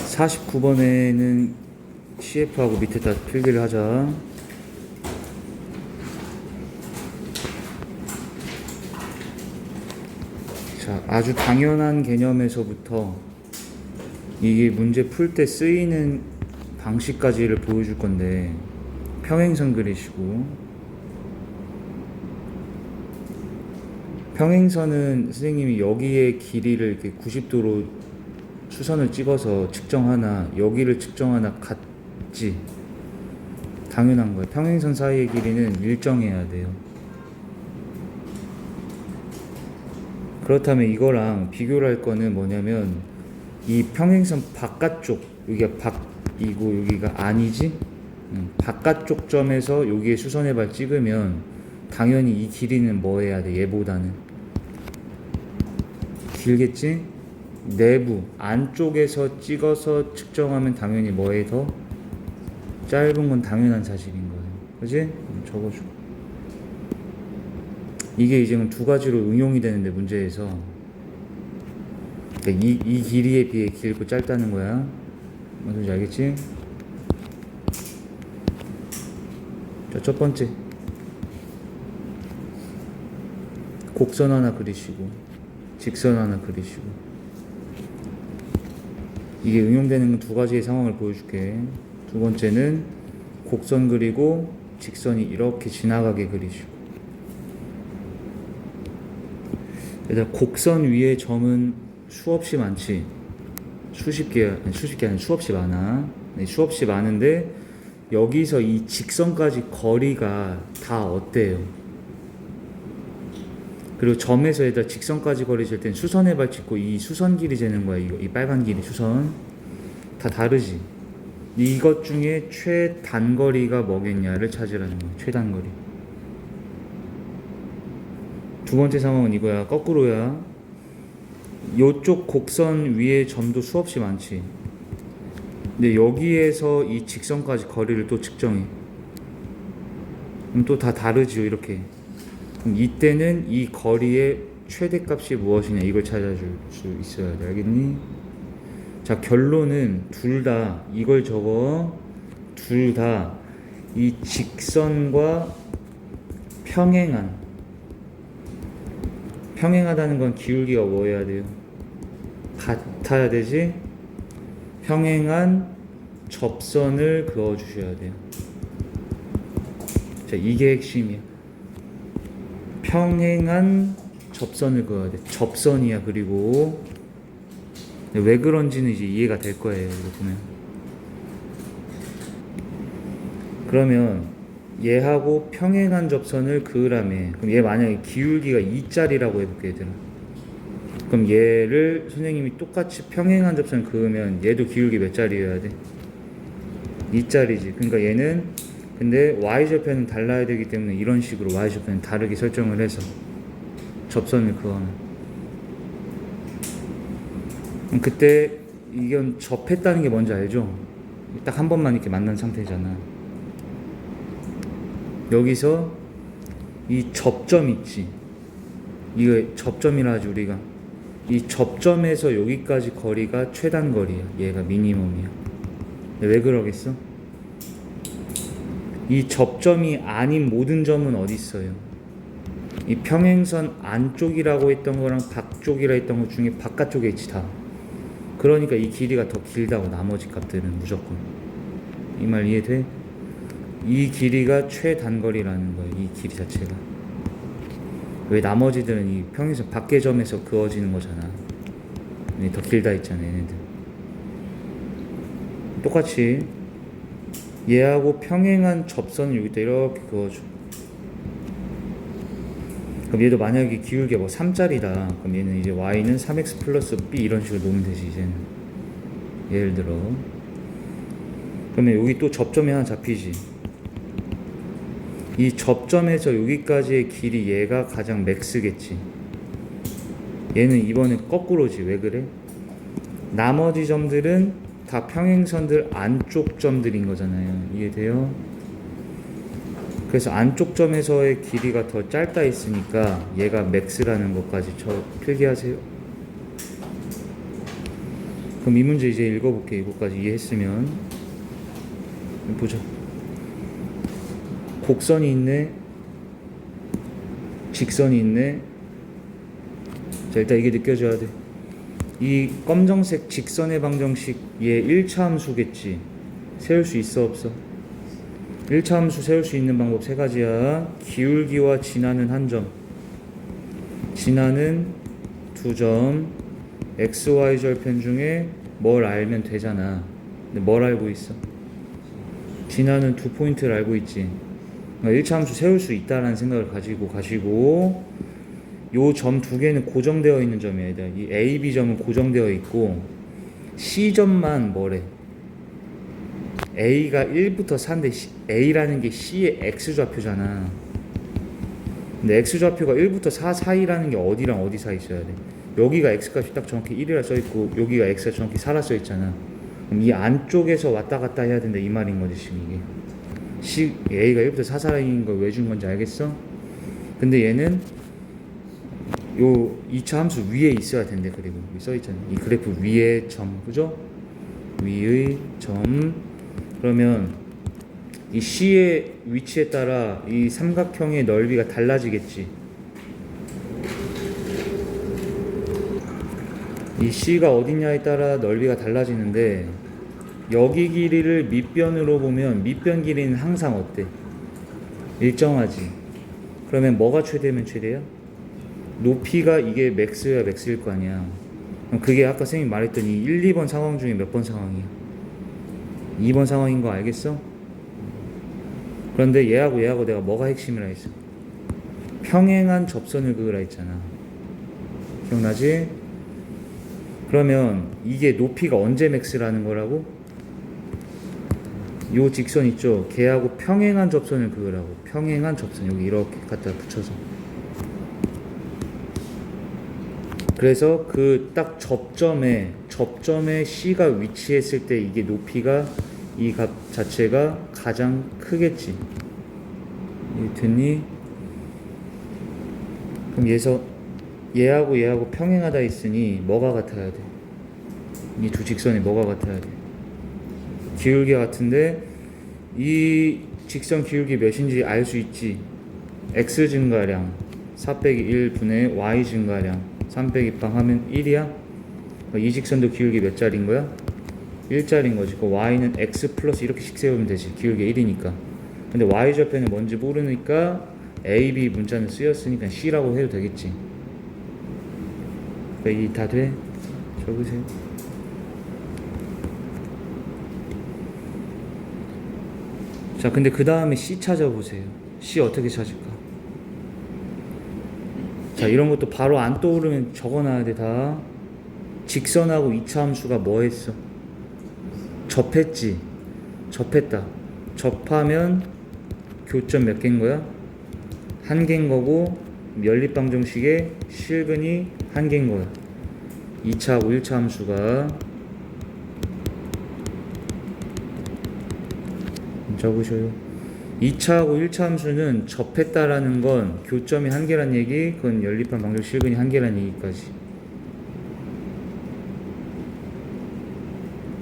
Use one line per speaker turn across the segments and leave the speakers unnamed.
49번에는 CF하고 밑에다 필기를 하자. 자, 아주 당연한 개념에서부터 이게 문제 풀 때 쓰이는 방식까지를 보여줄 건데, 평행선 그리시고, 평행선은 선생님이 여기에 길이를 이렇게 90도로 수선을 찍어서 측정하나 여기를 측정하나 같지, 당연한 거예요. 평행선 사이의 길이는 일정해야 돼요. 그렇다면 이거랑 비교를 할 거는 뭐냐면, 이 평행선 바깥쪽, 여기가 밖이고 여기가 아니지? 바깥쪽 점에서 여기에 수선의 발 찍으면 당연히 이 길이는 뭐 해야 돼? 얘보다는 길겠지? 내부 안쪽에서 찍어서 측정하면 당연히 뭐에 더 짧은 건 당연한 사실인 거예요. 그지? 적어줘. 이게 이제 두 가지로 응용이 되는데, 문제에서 그러니까 이 길이에 비해 길고 짧다는 거야. 뭔지 알겠지? 자, 첫 번째 곡선 하나 그리시고 직선 하나 그리시고. 이게 응용되는 두 가지의 상황을 보여줄게. 두 번째는 곡선 그리고 직선이 이렇게 지나가게 그리시고. 얘들아, 곡선 위에 점은 수없이 많지. 수십 개 아니라 수없이 많아. 수없이 많은데 여기서 이 직선까지 거리가 다 어때요? 그리고 점에서 얘들아 직선까지 거리 잴 땐 수선의 발 찍고 이 수선 길이 재는 거야. 이 빨간 길이 수선 다 다르지. 이것 중에 최단거리가 뭐겠냐를 찾으라는 거야. 최단거리. 두 번째 상황은 이거야. 거꾸로야. 요쪽 곡선 위에 점도 수없이 많지. 근데 여기에서 이 직선까지 거리를 또 측정해. 그럼 또 다 다르지요. 이렇게. 그럼 이때는 이 거리의 최대값이 무엇이냐, 이걸 찾아줄 수 있어야 돼. 알겠니? 자, 결론은 둘 다 이걸 적어. 둘 다 이 직선과 평행하다는 건 기울기가 뭐 해야 돼요? 같아야 되지? 평행한 접선을 그어 주셔야 돼요. 자, 이게 핵심이야. 평행한 접선을 그어야 돼. 접선이야. 그리고 왜 그런지는 이제 이해가 될 거예요. 이거 보면. 그러면 얘하고 평행한 접선을 그으라며. 그럼 얘 만약에 기울기가 2짜리라고 해볼게, 얘들아. 그럼 얘를 선생님이 똑같이 평행한 접선을 그으면 얘도 기울기 몇 짜리여야 돼? 2짜리지. 그러니까 얘는 근데 y절편은 달라야 되기 때문에 이런 식으로 y절편은 다르게 설정을 해서 접선을 그어놔. 그때 이건 접했다는 게 뭔지 알죠? 딱 한 번만 이렇게 만난 상태잖아. 여기서 이 접점 있지. 이거 접점이라 하지 우리가. 이 접점에서 여기까지 거리가 최단거리야. 얘가 미니멈이야. 왜 그러겠어? 이 접점이 아닌 모든 점은 어디 있어요? 이 평행선 안쪽이라고 했던 거랑 바쪽이라 했던 것 중에 바깥쪽에 있지 다. 그러니까 이 길이가 더 길다고, 나머지 값들은 무조건. 이 말 이해돼? 이 길이가 최단거리라는 거예요. 이 길이 자체가. 왜 나머지들은 이 평행선 밖의 점에서 그어지는 거잖아. 더 길다 했잖아, 얘네들. 똑같이 얘하고 평행한 접선을 여기다 이렇게 그어줘. 그럼 얘도 만약에 기울기가 뭐 3짜리다. 그럼 얘는 이제 y는 3x 플러스 b 이런 식으로 놓으면 되지, 이제는. 예를 들어. 그러면 여기 또 접점이 하나 잡히지. 이 접점에서 여기까지의 길이 얘가 가장 맥스겠지. 얘는 이번에 거꾸로지. 왜 그래? 나머지 점들은 다 평행선들 안쪽 점들인 거잖아요. 이해돼요? 그래서 안쪽 점에서의 길이가 더 짧다 했으니까 얘가 맥스라는 것까지 필기하세요. 그럼 이 문제 이제 읽어볼게. 이거까지 이해했으면 보자. 곡선이 있네, 직선이 있네. 자, 일단 이게 느껴져야 돼. 이 검정색 직선의 방정식 얘 1차 함수겠지. 세울 수 있어 없어? 1차 함수 세울 수 있는 방법 세 가지야. 기울기와 진하는 한 점, 진하는 두 점, xy 절편 중에 뭘 알면 되잖아. 근데 뭘 알고 있어? 진하는 두 포인트를 알고 있지. 그러니까 1차 함수 세울 수 있다라는 생각을 가지고 가시고, 요 점 두 개는 고정되어 있는 점이야. 이 A, B 점은 고정되어 있고 C 점만 뭐래? A가 1부터 4인데 A라는 게 C의 X좌표잖아. 근데 X좌표가 1부터 4 사이라는 게 어디랑 어디 사이 있어야 돼? 여기가 X값이 딱 정확히 1이라 써있고 여기가 X가 정확히 4라 써있잖아. 그럼 이 안쪽에서 왔다 갔다 해야 된다 이 말인 거지 지금 이게. A가 1부터 4 사이인 걸 왜 준 건지 알겠어? 근데 얘는 요 2차 함수 위에 있어야 된대. 그리고 여기 써있잖아. 이 그래프 위에 점, 그죠? 위의 점. 그러면 이 C의 위치에 따라 이 삼각형의 넓이가 달라지겠지. 이 C가 어디냐에 따라 넓이가 달라지는데, 여기 길이를 밑변으로 보면 밑변 길이는 항상 어때? 일정하지. 그러면 뭐가 최대면 최대야? 높이가 이게 맥스야 맥스일 거 아니야. 그럼 그게 아까 선생님이 말했던 이 1, 2번 상황 중에 몇 번 상황이야? 2번 상황인 거 알겠어? 그런데 얘하고 내가 뭐가 핵심이라 했어? 평행한 접선을 그으라 했잖아. 기억나지? 그러면 이게 높이가 언제 맥스라는 거라고? 요 직선 있죠? 걔하고 평행한 접선을 그으라고. 평행한 접선 여기 이렇게 갖다 붙여서. 그래서 그 딱 접점에 C가 위치했을 때 이게 높이가 이 값 자체가 가장 크겠지. 됐니? 그럼 얘하고 평행하다 했으니 뭐가 같아야 돼? 이 두 직선이 뭐가 같아야 돼? 기울기 같은데 이 직선 기울기 몇인지 알 수 있지. x 증가량 4 빼기 1분의 y 증가량 3 빼기 빵 하면 1이야? 이 직선도 기울기 몇 짜리인 거야? 1짜리인 거지. 그 y는 x 플러스 이렇게씩 세우면 되지. 기울기 1이니까. 근데 y 좌표는 뭔지 모르니까 a, b 문자는 쓰였으니까 c라고 해도 되겠지. 이 다 돼? 적으세요. 자, 근데 그 다음에 c 찾아보세요. c 어떻게 찾을까? 자, 이런 것도 바로 안 떠오르면 적어놔야 돼. 다 직선하고 2차 함수가 뭐 했어? 접했지. 접했다. 접하면 교점 몇 개인 거야? 한 개인 거고, 연립방정식의 실근이 한 개인 거야. 2차하고 1차 함수가. 적으셔요. 2차하고 1차 함수는 접했다라는 건 교점이 한 개란 얘기, 그건 연립한 방정식 실근이 한 개란 얘기까지.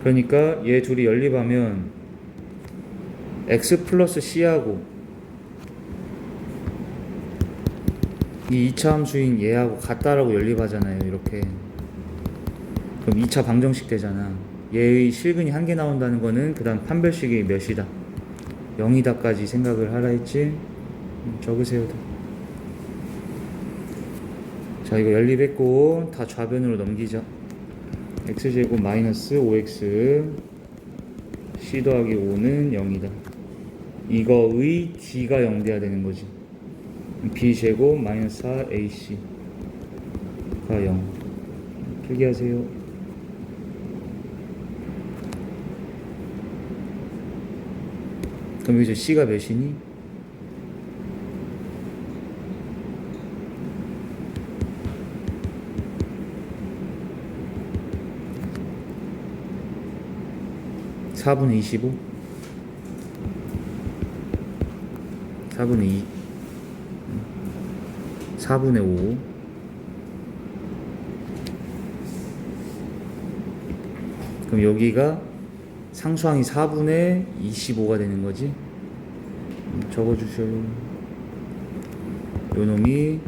그러니까 얘 둘이 연립하면 x 플러스 c하고 이 2차 함수인 얘하고 같다라고 연립하잖아요. 이렇게. 그럼 2차 방정식 되잖아. 얘의 실근이 한 개 나온다는 거는 그 다음 판별식이 몇이다? 0이다까지 생각을 하라 했지? 적으세요. 자, 이거 연립했고 다 좌변으로 넘기자. x제곱 마이너스 5x c 더하기 5는 0이다. 이거의 d가 0 돼야 되는 거지. b제곱 마이너스 4ac가 0. 필기하세요. 그럼 여기서 c가 몇이니? (4분의 25) 4분의 2 4분의 5 그럼 여기가 상수항이 4분의 25가 되는 거지. 적어주셔요. 요 놈이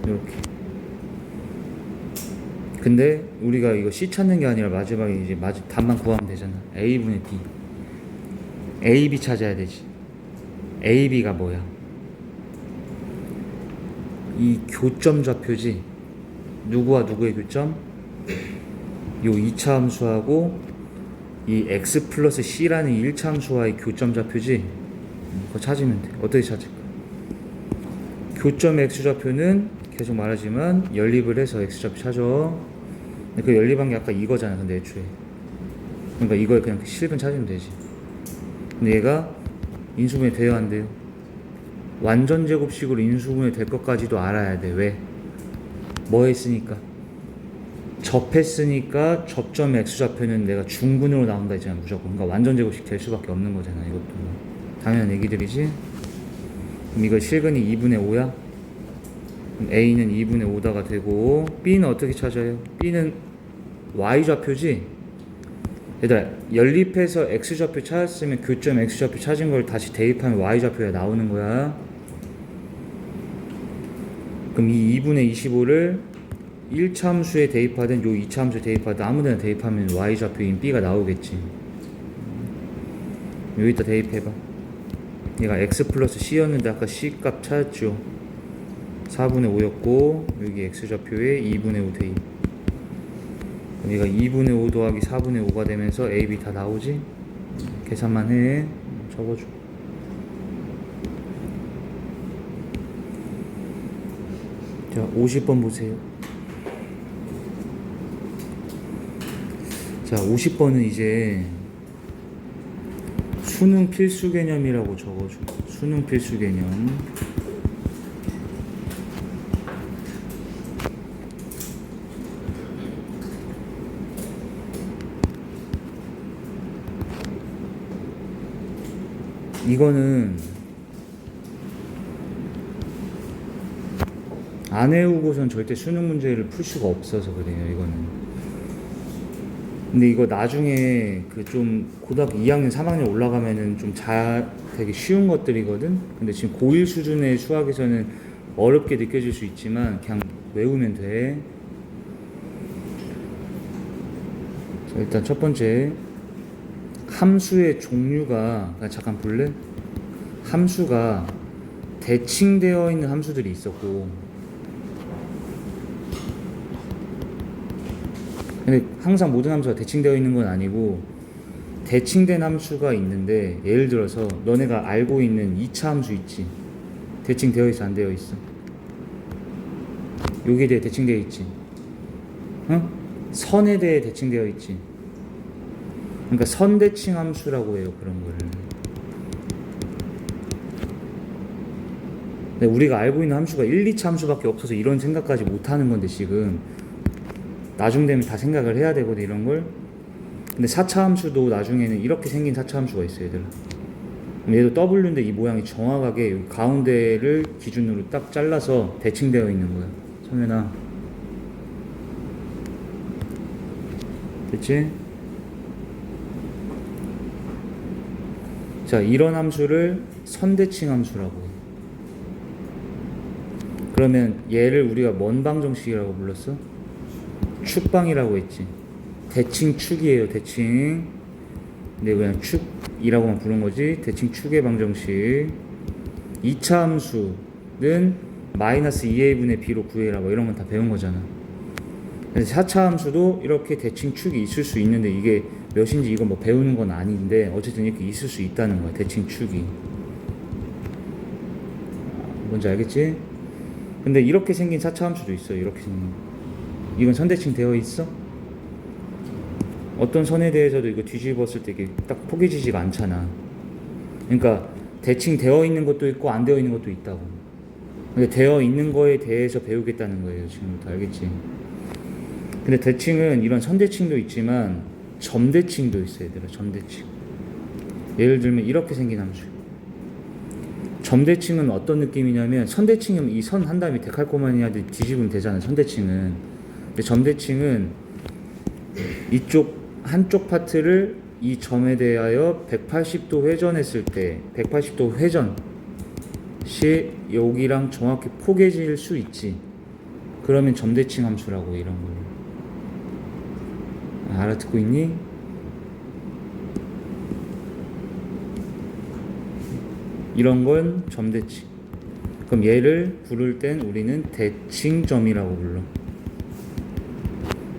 이렇게. 근데 우리가 이거 C 찾는 게 아니라 마지막에 이제 답만 구하면 되잖아. A분의 D. AB 찾아야 되지. AB가 뭐야? 이 교점 좌표지. 누구와 누구의 교점? 요 2차 함수하고 이 x 플러스 c라는 1차 함수와의 교점 좌표지. 그거 찾으면 돼. 어떻게 찾을까? 교점 x좌표는 계속 말하지만 연립을 해서 x좌표 찾아. 근데 그 연립한 게 아까 이거잖아. 근데 애초에 그러니까 이거에 그냥 실근 찾으면 되지. 근데 얘가 인수분해 돼요 안 돼요? 완전 제곱식으로 인수분해 될 것까지도 알아야 돼. 왜? 뭐 했으니까? 접했으니까 접점 x좌표는 내가 중근으로 나온다 했잖아 무조건. 그러니까 완전 제곱식 될 수밖에 없는 거잖아. 이것도 당연한 얘기들이지. 그럼 이거 실근이 2분의 5야? 그럼 A는 2분의 5다가 되고 B는 어떻게 찾아요? B는 Y좌표지? 얘들아 연립해서 X좌표 찾았으면 교점 X좌표 찾은 걸 다시 대입하면 Y좌표가 나오는 거야. 그럼 이 2분의 25를 1차 함수에 대입하든 요 2차 함수에 대입하든 아무데나 대입하면 Y좌표인 B가 나오겠지. 여기다 대입해봐. 얘가 X 플러스 C였는데 아까 C 값 찾았죠. 4분의 5였고 여기 X좌표에 2분의 5 대입. 그럼 얘가 2분의 5 더하기 4분의 5가 되면서 A, B 다 나오지? 계산만 해. 적어줘. 자 50번 보세요. 자 50번은 이제 수능 필수 개념이라고 적어줘. 수능 필수 개념. 이거는 안 외우고선 절대 수능 문제를 풀 수가 없어서 그래요. 이거는. 근데 이거 나중에 그 좀 고등학교 2학년 3학년 올라가면은 좀 되게 쉬운 것들이거든. 근데 지금 고1 수준의 수학에서는 어렵게 느껴질 수 있지만 그냥 외우면 돼. 자, 일단 첫 번째 함수의 종류가 잠깐 볼래? 함수가 대칭되어 있는 함수들이 있었고, 근데 항상 모든 함수가 대칭되어 있는 건 아니고 대칭된 함수가 있는데, 예를 들어서 너네가 알고 있는 2차 함수 있지? 대칭되어 있어 안 되어 있어? 여기에 대해 대칭되어 있지? 어? 선에 대해 대칭되어 있지? 그러니까 선대칭 함수라고 해요. 그런 거를. 근데 우리가 알고 있는 함수가 1, 2차 함수밖에 없어서 이런 생각까지 못하는 건데 지금 나중 되면 다 생각을 해야 되거든 이런 걸. 근데 4차 함수도 나중에는 이렇게 생긴 4차 함수가 있어요 얘들아. 얘도 W인데 이 모양이 정확하게 여기 가운데를 기준으로 딱 잘라서 대칭되어 있는 거야. 성현아 됐지? 자, 이런 함수를 선대칭 함수라고 해. 그러면 얘를 우리가 뭔 방정식이라고 불렀어? 축방이라고 했지. 대칭 축이에요. 대칭. 근데 그냥 축이라고만 부른 거지. 대칭 축의 방정식. 2차 함수는 마이너스 2a분의 b로 구해라 뭐 이런 건 다 배운 거잖아. 그래서 4차 함수도 이렇게 대칭 축이 있을 수 있는데 이게 몇인지 이거 뭐 배우는 건 아닌데 어쨌든 이렇게 있을 수 있다는 거야. 대칭 축이. 뭔지 알겠지? 근데 이렇게 생긴 4차 함수도 있어. 이렇게 생긴. 이건 선대칭 되어 있어? 어떤 선에 대해서도 이거 뒤집었을 때 이게 딱 포개지지가 않잖아. 그러니까 대칭 되어 있는 것도 있고 안 되어 있는 것도 있다고. 근데 되어 있는 거에 대해서 배우겠다는 거예요. 지금부터 알겠지? 근데 대칭은 이런 선대칭도 있지만 점대칭도 있어요. 얘들아. 점대칭. 예를 들면 이렇게 생긴 함수. 점대칭은 어떤 느낌이냐면 선대칭은 이 선 한 다음에 데칼코마니 하듯이 뒤집으면 되잖아요. 선대칭은. 근데 점대칭은 이쪽 한쪽 파트를 이 점에 대하여 180도 회전했을 때 180도 회전 시 여기랑 정확히 포개질 수 있지. 그러면 점대칭 함수라고 이런 걸. 알아듣고 있니? 이런 건 점대칭. 그럼 얘를 부를 땐 우리는 대칭점이라고 불러.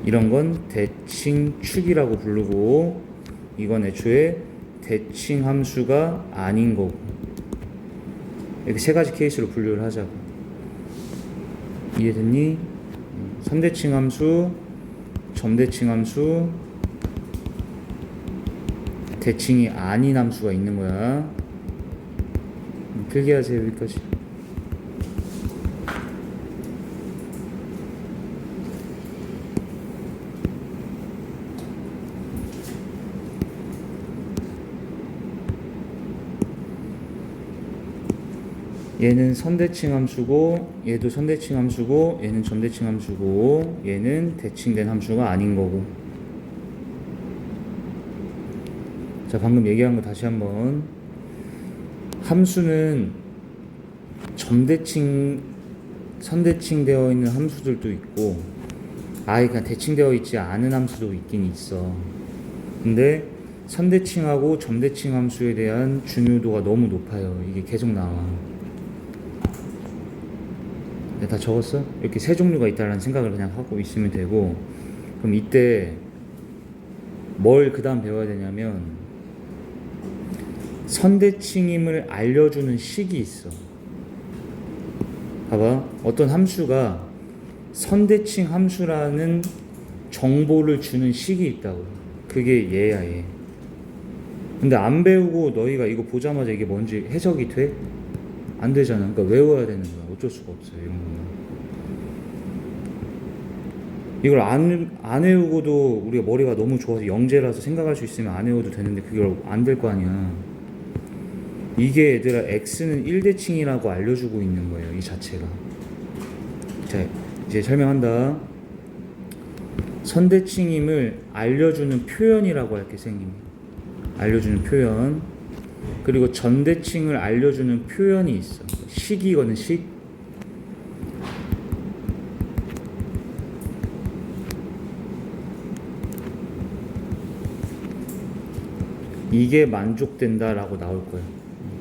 이런 건 대칭축이라고 부르고, 이건 애초에 대칭 함수가 아닌 거고. 이렇게 세 가지 케이스로 분류를 하자고. 이해됐니? 선대칭 함수, 점대칭 함수, 대칭이 아닌 함수가 있는 거야. 필기하세요. 여기까지. 얘는 선대칭 함수고, 얘도 선대칭 함수고, 얘는 점대칭 함수고, 얘는 대칭된 함수가 아닌 거고. 자, 방금 얘기한 거 다시 한번. 함수는 점대칭, 선대칭 되어 있는 함수들도 있고, 아예 그냥 대칭되어 있지 않은 함수도 있긴 있어. 근데 선대칭하고 점대칭 함수에 대한 중요도가 너무 높아요. 이게 계속 나와. 다 적었어? 이렇게 세 종류가 있다는 생각을 그냥 하고 있으면 되고, 그럼 이때 뭘 그 다음 배워야 되냐면 선대칭임을 알려주는 식이 있어. 봐봐, 어떤 함수가 선대칭 함수라는 정보를 주는 식이 있다고. 그게 얘야, 얘. 근데 안 배우고 너희가 이거 보자마자 이게 뭔지 해석이 돼? 안 되잖아. 그러니까 외워야 되는 거야. 어쩔 수가 없어요, 이런 거는. 이걸 안 외우고도 우리가 머리가 너무 좋아서 영재라서 생각할 수 있으면 안 외워도 되는데 그걸 안 될 거 아니야. 이게 얘들아 x는 1대칭이라고 알려주고 있는 거예요, 이 자체가. 자, 이제 설명한다. 선대칭임을 알려주는 표현이라고 할게, 생김. 알려주는 표현. 그리고 전대칭을 알려주는 표현이 있어. 식이거든, 식. 이게 만족된다라고 나올 거야.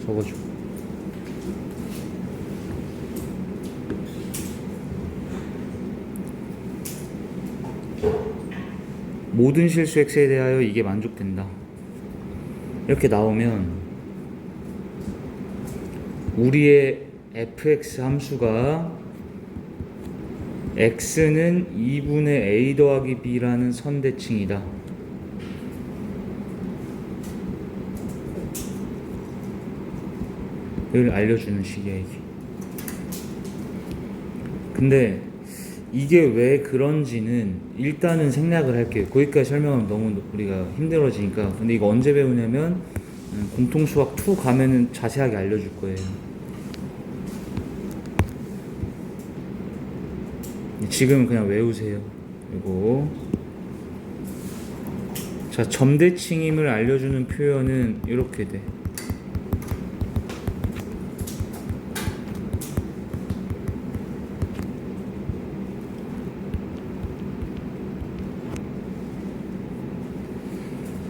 적어줘. 모든 실수 x에 대하여 이게 만족된다. 이렇게 나오면 우리의 fx 함수가 x는 2분의 a 더하기 b라는 선대칭이다. 를 알려주는 식이야, 이게. 근데 이게 왜 그런지는 일단은 생략을 할게요. 거기까지 설명하면 너무 우리가 힘들어지니까. 근데 이거 언제 배우냐면 공통수학 2 가면은 자세하게 알려줄 거예요. 지금은 그냥 외우세요. 그리고 자, 점대칭임을 알려주는 표현은 이렇게 돼.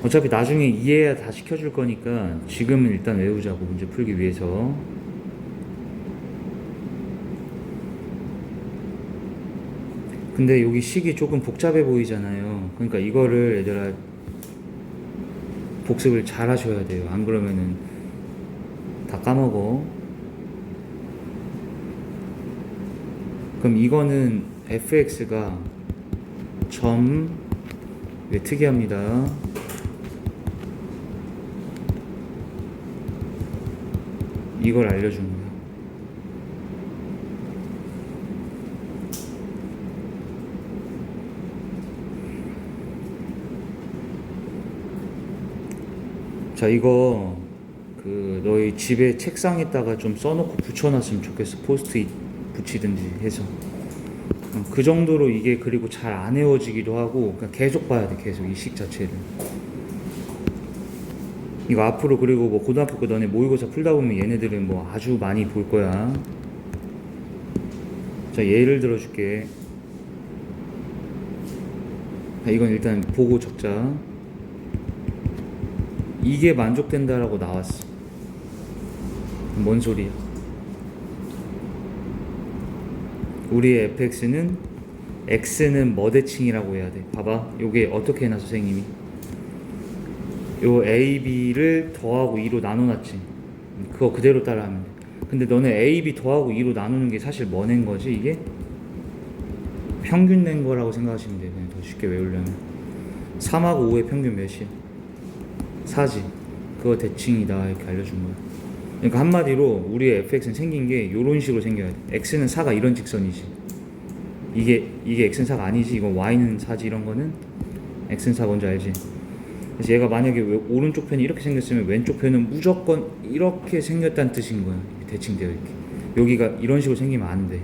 어차피 나중에 이해야 다 시켜줄 거니까 지금은 일단 외우자고, 문제 풀기 위해서. 근데 여기 식이 조금 복잡해 보이잖아요. 그러니까 이거를 얘들아 복습을 잘 하셔야 돼요. 안 그러면은 다 까먹어. 그럼 이거는 fx가 점, 특이합니다. 이걸 알려주는 거야. 자, 이거 너희 집에 책상에다가 좀 써놓고 붙여놨으면 좋겠어. 포스트잇 붙이든지 해서. 그 정도로 이게 그리고 잘 안 헤어지기도 하고 그냥 계속 봐야 돼. 계속 이 식 자체를. 이거 앞으로 그리고 뭐 고등학교 거 너네 모의고사 풀다 보면 얘네들은 뭐 아주 많이 볼 거야. 자, 예를 들어줄게. 이건 일단 보고 적자. 이게 만족된다라고 나왔어. 뭔 소리야? 우리의 fx는 x는 뭐 대칭이라고 해야 돼? 봐봐. 요게 어떻게 해놔 선생님이? 요 a, b를 더하고 2로 나눠놨지. 그거 그대로 따라하면 돼. 근데 너네 a, b 더하고 2로 나누는 게 사실 뭐 낸 거지 이게? 평균 낸 거라고 생각하시면 돼. 그냥 더 쉽게 외우려면 3하고 5의 평균 몇이야? 4지. 그거 대칭이다 이렇게 알려준 거야. 그러니까 한마디로 우리의 fx는 생긴 게 이런 식으로 생겨야 돼. x는 4가 이런 직선이지. 이게 x는 4가 아니지. 이건 y는 4지. 이런 거는 x는 4 뭔지 알지? 그래서 얘가 만약에 오른쪽 편이 이렇게 생겼으면 왼쪽 편은 무조건 이렇게 생겼다는 뜻인 거야. 대칭되어 이렇게. 여기가 이런 식으로 생기면 안 돼.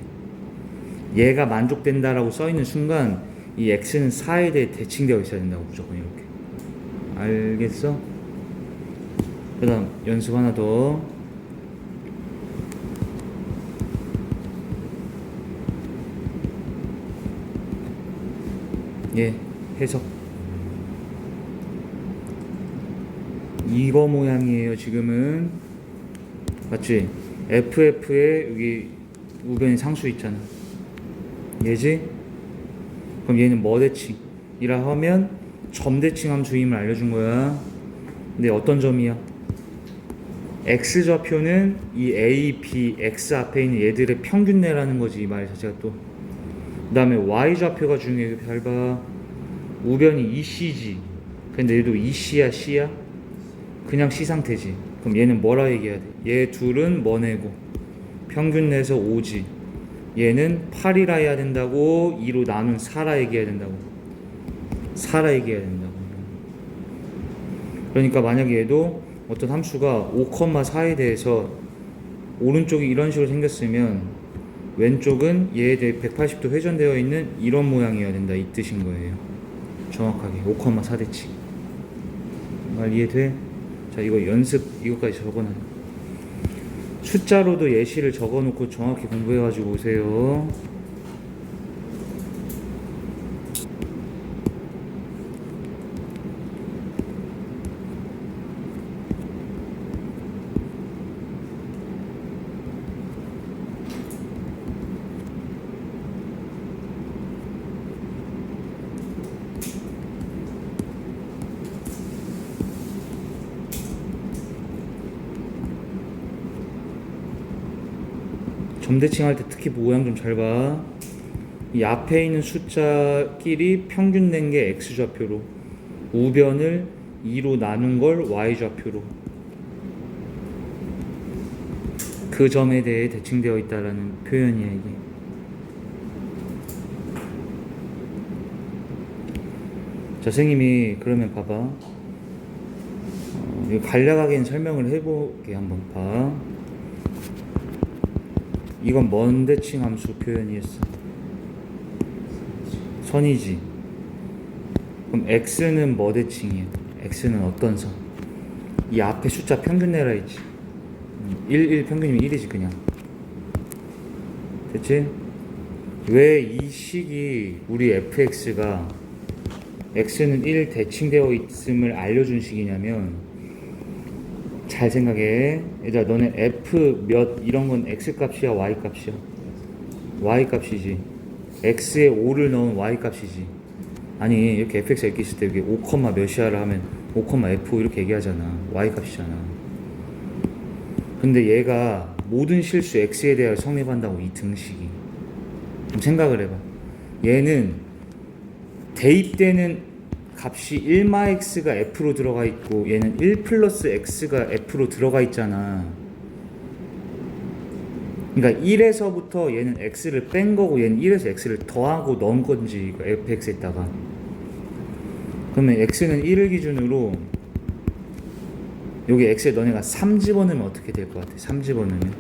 얘가 만족된다라고 써 있는 순간 이 x는 4에 대해 대칭되어 있어야 된다고 무조건 이렇게. 알겠어? 그 다음 연습 하나 더. 예, 해석. 이거 모양이에요 지금은. 맞지? FF에 여기 우변이 상수 있잖아. 얘지? 그럼 얘는 뭐 대칭이라 하면 점 대칭 함수임을 알려준 거야. 근데 어떤 점이야? x좌표는 이 a, b, x 앞에 있는 얘들의 평균내라는 거지 이 말 자체가 또. 그 다음에 y좌표가 중요해. 잘 봐. 우변이 EC지. 근데 얘도 EC야 C야? 그냥 C 상태지. 그럼 얘는 뭐라 얘기해야 돼? 얘 둘은 뭐 내고? 평균 내서 5지. 얘는 8이라 해야 된다고. 2로 나눈 4라 얘기해야 된다고. 4라 얘기해야 된다고. 그러니까 만약에 얘도 어떤 함수가 5,4에 대해서 오른쪽이 이런 식으로 생겼으면 왼쪽은 얘에 대해 180도 회전되어 있는 이런 모양이어야 된다 이 뜻인 거예요. 정확하게 5,4 대칭. 말 이해돼? 자, 이거 연습 이거까지 적어놔. 숫자로도 예시를 적어놓고 정확히 공부해가지고 오세요. 점대칭 할 때 특히 모양 좀 잘 봐. 이 앞에 있는 숫자끼리 평균 낸 게 x좌표로, 우변을 2로 나눈 걸 y좌표로. 그 점에 대해 대칭되어 있다라는 표현이야 이게. 자, 선생님이 그러면 봐봐. 이거 간략하게 설명을 해볼게. 한번 봐. 이건 뭔 대칭 함수 표현이었어? 선이지. 그럼 x는 뭐 대칭이야? x는 어떤 선? 이 앞에 숫자 평균 내라 했지. 1 평균이면 1이지 그냥. 됐지? 왜 이 식이 우리 fx가 x는 1 대칭되어 있음을 알려준 식이냐면, 잘 생각해. 얘들아, 너네 f 몇 이런 건 x 값이야 y 값이야? y 값이지. x에 5를 넣은 y 값이지. 아니 이렇게 fx가 이렇게 있을 때 여기 5, 몇이야를 하면 5,f 이렇게 얘기하잖아. y 값이잖아. 근데 얘가 모든 실수 x에 대하여 성립한다고 이 등식이. 좀 생각을 해봐. 얘는 대입되는 값이 1-x가 f로 들어가 있고 얘는 1 플러스 x가 f로 들어가 있잖아. 그러니까 1에서부터 얘는 x를 뺀 거고 얘는 1에서 x를 더하고 넣은 건지 이거 fx에다가. 그러면 x는 1을 기준으로 여기 x에 너네가 3 집어넣으면 어떻게 될 것 같아? 3 집어넣으면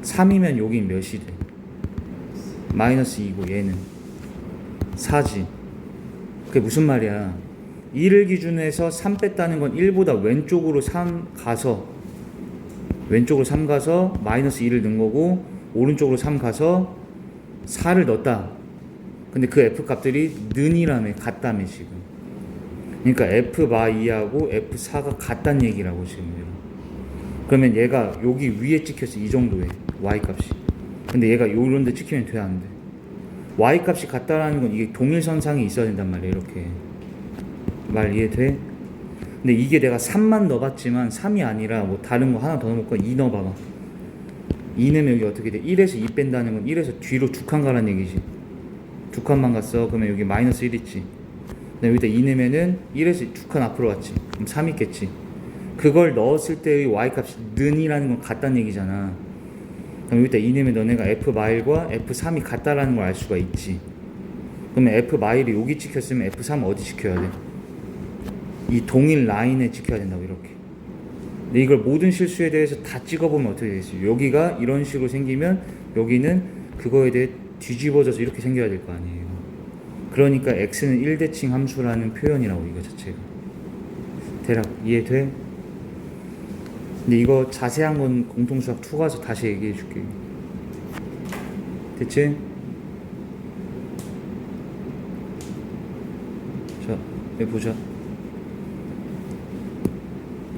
3이면 여긴 몇이 돼? 마이너스 2고 얘는 4지. 그게 무슨 말이야? 2를 기준으로 해서 3 뺐다는 건 1보다 왼쪽으로 3 가서 마이너스 2를 넣은 거고, 오른쪽으로 3 가서 4를 넣었다. 근데 그 f 값들이 는이라며, 같다며 지금. 그러니까 f 마 2하고 f4가 같다는 얘기라고 지금. 그러면 얘가 여기 위에 찍혔어. 이 정도에 y 값이. 근데 얘가 요런 데 찍히면 돼, 안 돼? y 값이 같다라는 건 이게 동일선상이 있어야 된단 말이야. 이렇게 말 이해돼? 근데 이게 내가 3만 넣어봤지만 3이 아니라 뭐 다른 거 하나 더 넣어볼까? 2 넣어봐봐. 2 넣으면 여기 어떻게 돼? 1에서 2 뺀다는 건 1에서 뒤로 2칸 가라는 얘기지. 2칸만 갔어. 그러면 여기 마이너스 1 있지. 근데 여기다 2 넣으면은 1에서 2칸 앞으로 왔지. 그럼 3 있겠지. 그걸 넣었을 때의 y 값이 는이라는 건 같다는 얘기잖아. 그럼 여기다 2 넣으면 너네가 f 마일과 f3이 같다라는 걸 알 수가 있지. 그러면 f 마일이 여기 찍혔으면 f3은 어디 찍혀야 돼? 이 동일 라인에 찍혀야 된다고, 이렇게. 근데 이걸 모든 실수에 대해서 다 찍어보면 어떻게 되겠어요? 여기가 이런 식으로 생기면 여기는 그거에 대해 뒤집어져서 이렇게 생겨야 될 거 아니에요. 그러니까 x는 1대칭 함수라는 표현이라고, 이거 자체가. 대략 이해돼? 근데 이거 자세한 건 공통수학 2 가서 다시 얘기해 줄게. 됐지? 자, 여기 보자.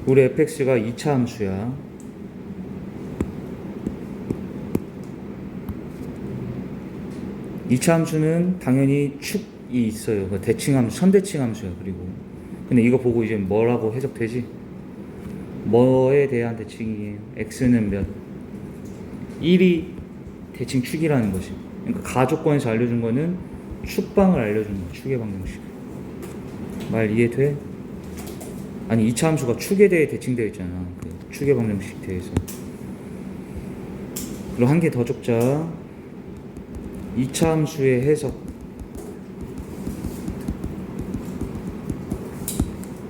우리 fx가 2차 함수야. 이차 함수는 당연히 축이 있어요. 대칭 함수, 선대칭 함수야. 그리고 근데 이거 보고 이제 뭐라고 해석되지? 뭐에 대한 대칭이에요? x는 몇? 1이 대칭 축이라는 거지. 그러니까 가조건에서 알려준 거는 축방을 알려준 거야. 축의 방정식. 말 이해돼? 아니 2차 함수가 축에 대해 대칭되어 있잖아. 그 축의 방정식 대해서. 그리고 한 개 더 적자. 2차 함수의 해석.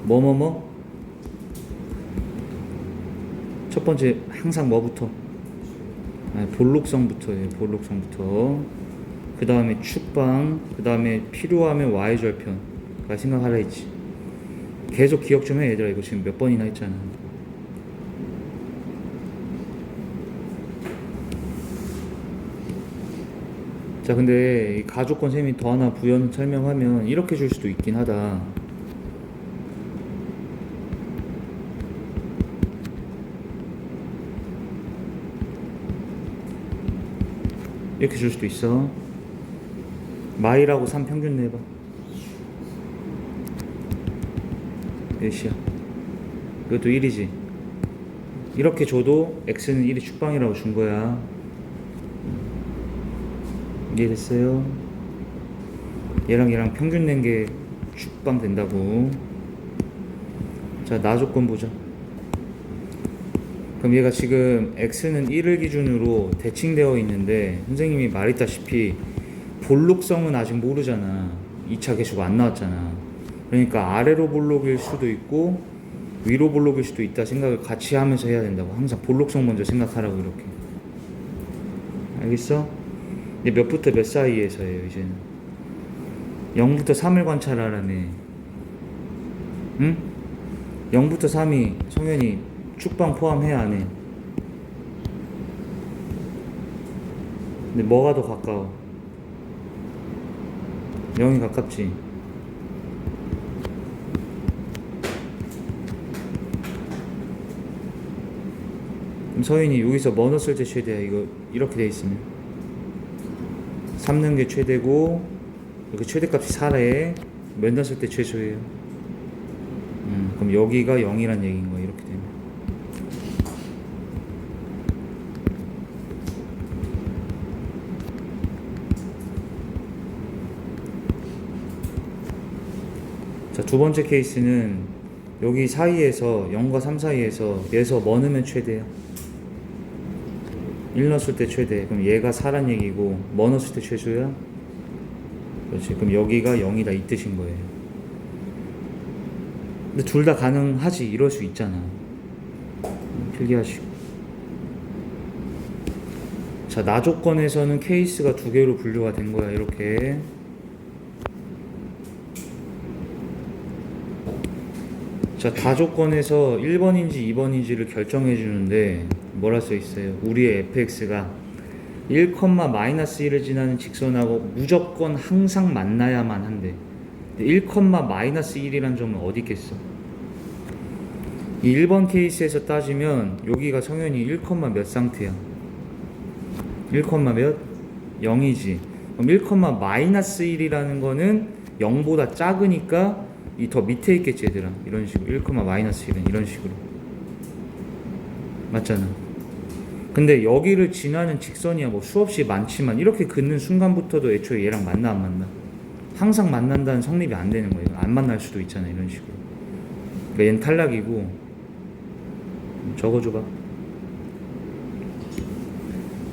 뭐뭐뭐? 첫 번째 항상 뭐부터? 볼록성부터예요. 볼록성부터. 그 다음에 축방. 그 다음에 필요하면 y절편까지 생각하라 했지. 계속 기억 좀 해, 얘들아. 이거 지금 몇 번이나 했잖아. 자, 근데 이 가조건 셈이 더 하나 부연 설명하면 이렇게 줄 수도 있긴 하다. 이렇게 줄 수도 있어. 마일하고 3 평균 내봐. 몇이야? 이것도 1이지. 이렇게 줘도 x는 1이 축방이라고 준 거야. 이해됐어요? 얘랑 평균 낸 게 축방 된다고. 자, 나 조건 보자. 그럼 얘가 지금 x는 1을 기준으로 대칭되어 있는데 선생님이 말했다시피 볼록성은 아직 모르잖아. 2차 계수가 안 나왔잖아. 그러니까 아래로 볼록일 수도 있고 위로 볼록일 수도 있다 생각을 같이 하면서 해야 된다고. 항상 볼록성 먼저 생각하라고. 이렇게. 알겠어? 이제 몇부터 몇 사이에서예요. 이제는 0부터 3을 관찰하라며. 응? 0부터 3이 성현이 축방 포함해 안 해? 근데 뭐가 더 가까워? 0이 가깝지. 그럼 서윤이 여기서 뭐 넣었을 때 최대야? 이거 이렇게 돼 있으면 3 넣은 게 최대고 여기 최대값이 4래. 몇 넣었을 때 최소예요? 그럼 여기가 0이란 얘기인 거야. 이렇게 되면. 자, 두 번째 케이스는 여기 사이에서 0과 3 사이에서 얘에서 뭐 넣으면 최대야? 1 넣었을 때 최대. 그럼 얘가 4란 얘기고 뭐 넣었을 때 최소야? 그렇지. 그럼 여기가 0이다 이 뜻인 거예요. 근데 둘 다 가능하지. 이럴 수 있잖아. 필기하시고. 자, 나 조건에서는 케이스가 두 개로 분류가 된 거야. 이렇게. 자, 다 조건에서 1번인지 2번인지를 결정해 주는데 뭐라 써 있어요? 우리의 fx가 1,-1을 지나는 직선하고 무조건 항상 만나야만 한대. 1,-1이란 점은 어디 있겠어? 이 1번 케이스에서 따지면 여기가 성현이 1, 몇 상태야? 1, 몇? 0이지. 그럼 1,-1이라는 거는 0보다 작으니까 이 더 밑에 있겠지 얘들아. 이런 식으로 1,-1은 이런 식으로 맞잖아. 근데 여기를 지나는 직선이야 뭐 수없이 많지만 이렇게 긋는 순간부터도 애초에 얘랑 만나 안 만나? 항상 만난다는 성립이 안 되는 거예요. 안 만날 수도 있잖아 이런 식으로. 그러니까 얘는 탈락이고. 적어줘봐.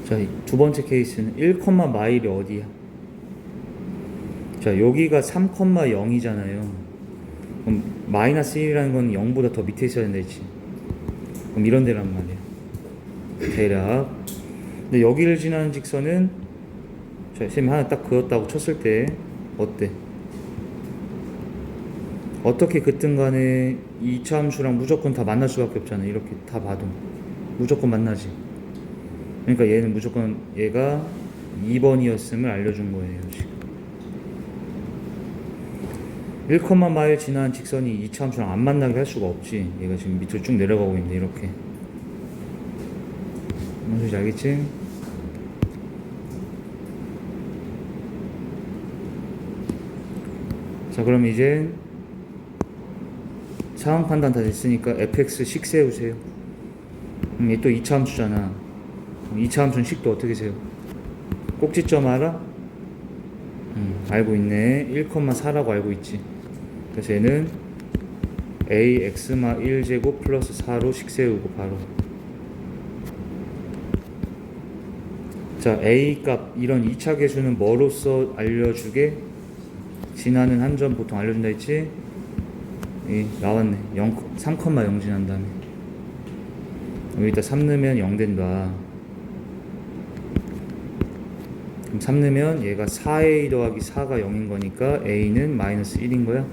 자, 두 번째 케이스는 1,마일이 어디야? 자, 여기가 3,0이잖아요. 그럼 -1이라는 건 0보다 더 밑에 있어야 된다 했지. 그럼 이런 데란 말이야. 대략. 근데 여기를 지나는 직선은 자, 선생님이 하나 딱 그었다고 쳤을 때 어때? 어떻게 긋든 간에 이 2차 함수랑 무조건 다 만날 수밖에 없잖아. 이렇게 다 봐도 무조건 만나지. 그러니까 얘는 무조건 얘가 2번이었음을 알려준 거예요 지금. 1,마일 지난 직선이 2차 함수랑 안 만나게 할 수가 없지. 얘가 지금 밑으로 쭉 내려가고 있는데 이렇게. 무슨 소리인지 알겠지? 자, 그럼 이제 상황 판단 다 됐으니까 fx 식 세우세요. 얘 또 2차 함수잖아. 2차 함수는 식도 어떻게 세워? 꼭지점 알아? 알고 있네. 1,4라고 알고 있지. 그래서 얘는 ax 1제곱 플러스 4로 식 세우고 바로. 자, a 값 이런 2차 계수는 뭐로써 알려주게? 지나는 한 점 보통 알려준다 했지? 나왔네. 3,0 지난 다음에 여기다 3 넣으면 0 된다. 그럼 3 넣으면 얘가 4a 더하기 4가 0인 거니까 a는 마이너스 1인 거야.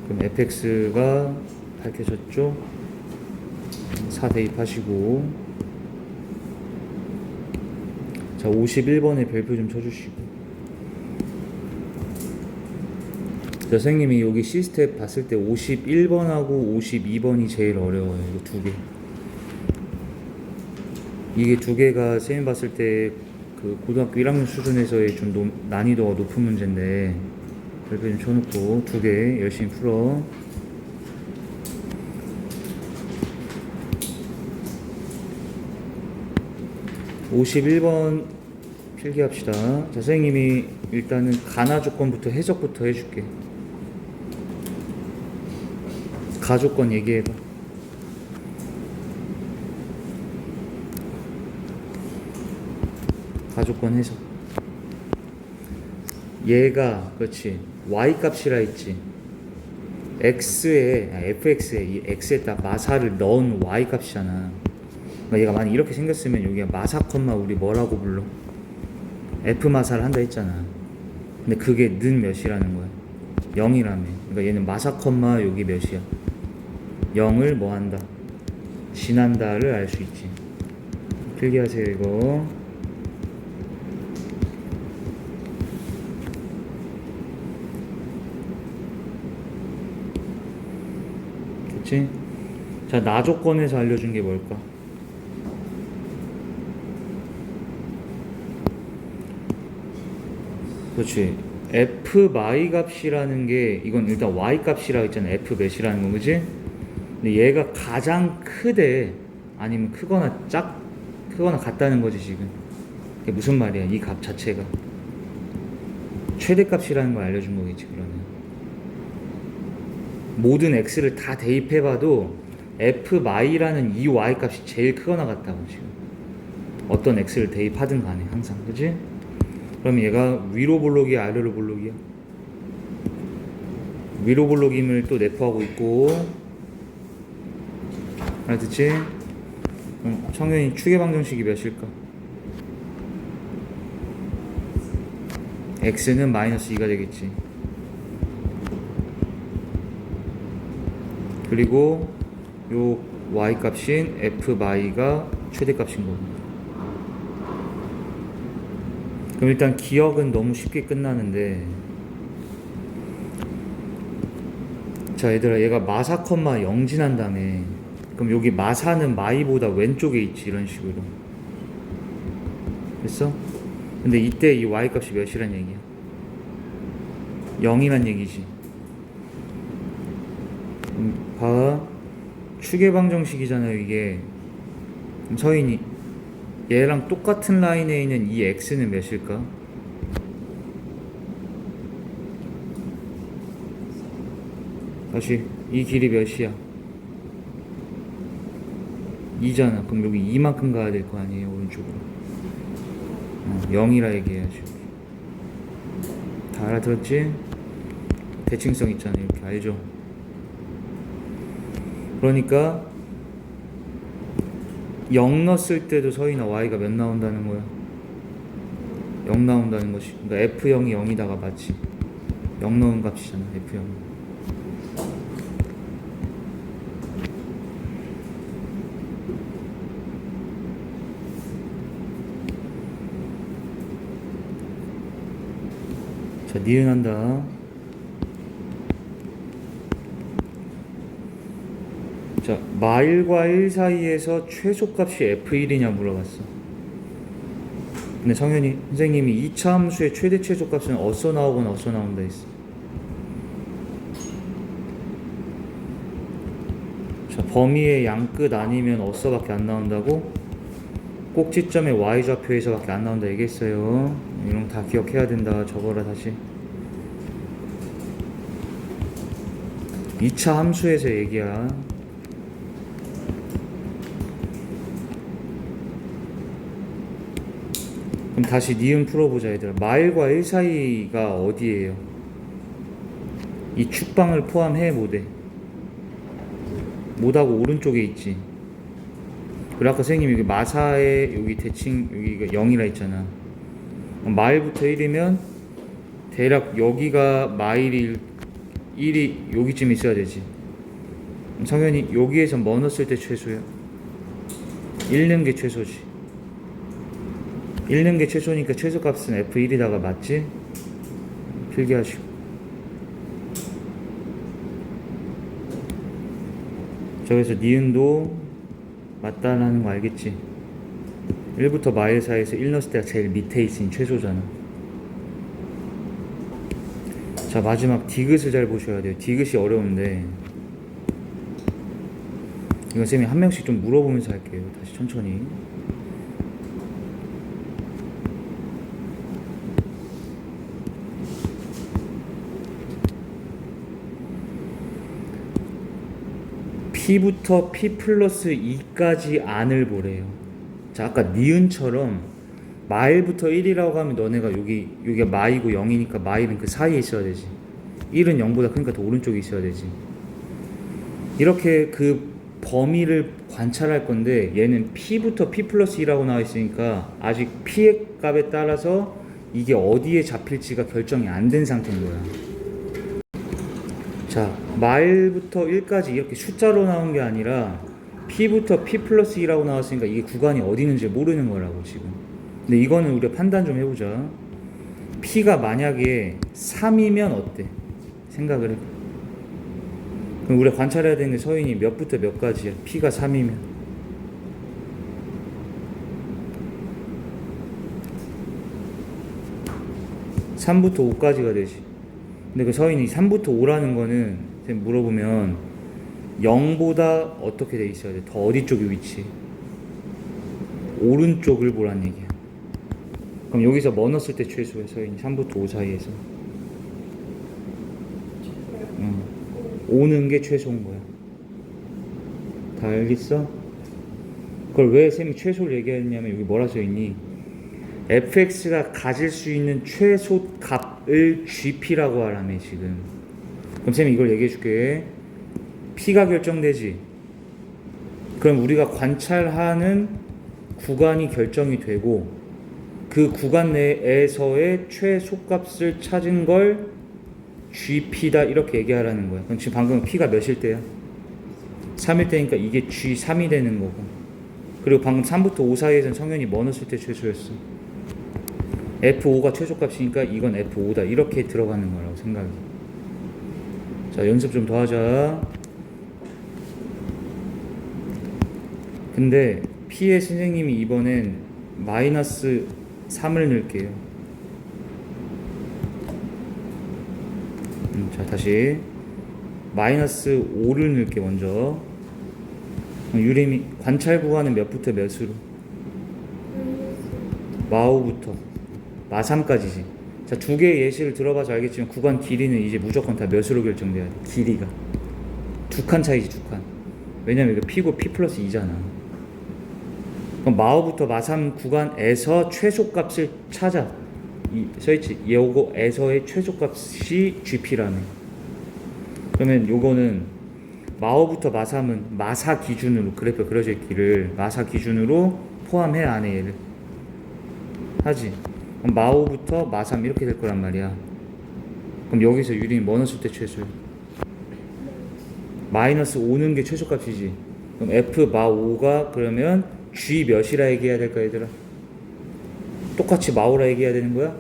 그럼 fx가 밝혀졌죠? 4 대입하시고. 자, 51번에 별표 좀 쳐주시고. 선생님이 여기 C스텝 봤을 때 51번하고 52번이 제일 어려워요. 이거 두 개. 이게 두 개가 선생님 봤을 때 그 고등학교 1학년 수준에서의 좀 난이도가 높은 문제인데 별표 좀 쳐놓고 두 개 열심히 풀어. (51번) 필기합시다. 자, 선생님이 일단은 가나 조건부터 해석부터 해줄게. 가조건 얘기해봐. 가조건 해석. 얘가 그렇지 y 값이라 했지. fx에 이 x에다 마사를 넣은 y 값이잖아. 그러니까 얘가 만약 이렇게 생겼으면 여기가 마사 콤마 우리 뭐라고 불러? f 마사를 한다 했잖아. 근데 그게 는 몇이라는 거야? 0이라며. 그러니까 얘는 마사 콤마 여기 몇이야? 0을 뭐 한다? 지난다를 알 수 있지. 필기하세요 이거. 그치? 자, 나 조건에서 알려준 게 뭘까? 그렇지. f y 값이라는 게 이건 일단 y 값이라고 했잖아. f 몇이라는 건 그지? 근데 얘가 가장 크대 아니면 크거나 같다는 거지 지금. 그게 무슨 말이야? 이 값 자체가 최대값이라는 걸 알려준 거겠지. 그러면 모든 x를 다 대입해봐도 f(y)라는 이 y 값이 제일 크거나 같다고 지금. 어떤 x를 대입하든 간에 항상 그지? 그럼 얘가 위로 볼록이야 아래로 볼록이야? 위로 볼록임을 또 내포하고 있고 알았지? 청년이 추계 방정식이 몇일까? x는 마이너스 2가 되겠지. 그리고 요 y 값인 fy가 최대값인 거고. 그럼 일단 기억은 너무 쉽게 끝나는데, 자 얘들아, 얘가 마사 컴마 0 지난 다음에, 그럼 여기 마사는 마이보다 왼쪽에 있지, 이런 식으로. 됐어? 근데 이때 이 y 값이 몇이란 얘기야? 0이란 얘기지. 봐, 추계 방정식이잖아요 이게. 그럼 서인이 얘랑 똑같은 라인에 있는 이 x는 몇일까? 다시 이 길이 몇이야? 2잖아. 그럼 여기 이만큼 가야 될 거 아니에요, 오른쪽으로. 0이라 얘기해야지. 다 알아들었지? 대칭성 있잖아, 이렇게. 알죠? 그러니까 0 넣었을 때도 서인아 y가 몇 나온다는 거야? 0 나온다는 것이. 그러니까 f0이 0이다가 맞지? 0 넣은 값이잖아, f0. 자, 니은 한다. 자, 마일과 1 사이에서 최소값이 f1이냐 물어봤어. 근데 성현이, 선생님이 2차 함수의 최대 최소값은 어디서 나오거나 어디서 나온다 했어. 자, 범위의 양끝 아니면 어디서밖에 안 나온다고? 꼭지점의 y좌표에서밖에 안 나온다 얘기했어요. 이런 거 다 기억해야 된다. 적어라 다시. 2차 함수에서 얘기야. 그럼 다시 니은 풀어보자 얘들아. 마일과 1 사이가 어디예요? 이 축방을 포함해 못해? 못하고 오른쪽에 있지. 그리고 아까 선생님이 여기 마사에 여기 대칭 여기가 0이라 했잖아. 마일부터 1이면 대략 여기가 마일이 1이 여기쯤 있어야 되지. 성현이 여기에서 뭐 넣었을 때 최소야? 1는 게 최소지. 1는 게 최소니까 최소값은 f1이다가 맞지? 필기하시고. 저기서 니은도 맞다라는 거 알겠지? 1부터 마일 사이에서 1 넣었을 때가 제일 밑에 있으니 최소잖아. 자, 마지막 디귿을 잘 보셔야 돼요. 디귿이 어려운데 이건 쌤이 한 명씩 좀 물어보면서 할게요. 다시 천천히. P부터 P 플러스 2까지 안을 보래요. 자, 아까 니은처럼 마일부터 1이라고 하면 너네가 여기가 마이고 0이니까 마일은 그 사이에 있어야 되지. 1은 0보다 크니까 더 오른쪽에 있어야 되지. 이렇게 그 범위를 관찰할 건데 얘는 P부터 P 플러스 2라고 나와 있으니까 아직 P의 값에 따라서 이게 어디에 잡힐지가 결정이 안 된 상태인 거야. 자, 마일부터 1까지 이렇게 숫자로 나온 게 아니라 P부터 P 플러스 2라고 나왔으니까 이게 구간이 어디 있는지 모르는 거라고 지금. 근데 이거는 우리가 판단 좀 해보자. P가 만약에 3이면 어때? 생각을 해. 그럼 우리가 관찰해야 되는 게 서인이 몇부터 몇까지야? P가 3이면. (3부터 5까지가 되지). 근데 그 서인이 3부터 5라는 거는 물어보면 0보다 어떻게 돼 있어야 돼? 더 어디 쪽에 위치? 오른쪽을 보란 얘기야. 그럼 여기서 뭐 넣었을 때 최소야? 서인이 3부터 5 사이에서 5는 게 최소인 거야. 다 알겠어? 그걸 왜 쌤이 최소를 얘기했냐면 여기 뭐라 써있니? fx가 가질 수 있는 최소 값을 gp라고 하라며 지금. 그럼 쌤이 이걸 얘기해 줄게. p가 결정되지. 그럼 우리가 관찰하는 구간이 결정이 되고 그 구간 내에서의 최소값을 찾은 걸 GP다 이렇게 얘기하라는 거야. 그럼 지금 방금 P가 몇일 때야? 3일 때니까 이게 G3이 되는 거고, 그리고 방금 3부터 5 사이에서는 성현이 뭐 넣었을 때 최소였어? F5가 최소값이니까 이건 F5다 이렇게 들어가는 거라고 생각이. 자, 연습 좀 더 하자. 근데 P의 선생님이 이번엔 마이너스 3을 넣을게요. 자, 다시 마이너스 5를 넣을게. 먼저 유림이 관찰 구간은 몇부터 몇으로? 마5부터 마3까지지. 자, 두 개의 예시를 들어봐서 알겠지만 구간 길이는 이제 무조건 다 몇으로 결정돼야 돼. 길이가 두 칸 차이지, 두 칸. 왜냐면 이거 P고 P 플러스 2잖아. 그럼 마5부터 마3 구간에서 최소값을 찾아. 써있지. 요거에서의 최소값이 GP라네. 그러면 요거는 마5부터 마3은 마4 기준으로 그래프 그려져 있기를 마4 기준으로 포함해 안 해, 얘를 하지. 그럼 마5부터 마3 이렇게 될 거란 말이야. 그럼 여기서 유림이 뭐 넣었을 때 최소야? 마이너스 5는 게 최소값이지. 그럼 F 마5가 그러면 G 몇이라 얘기해야 될까, 얘들아? 똑같이 마5라 얘기해야 되는 거야?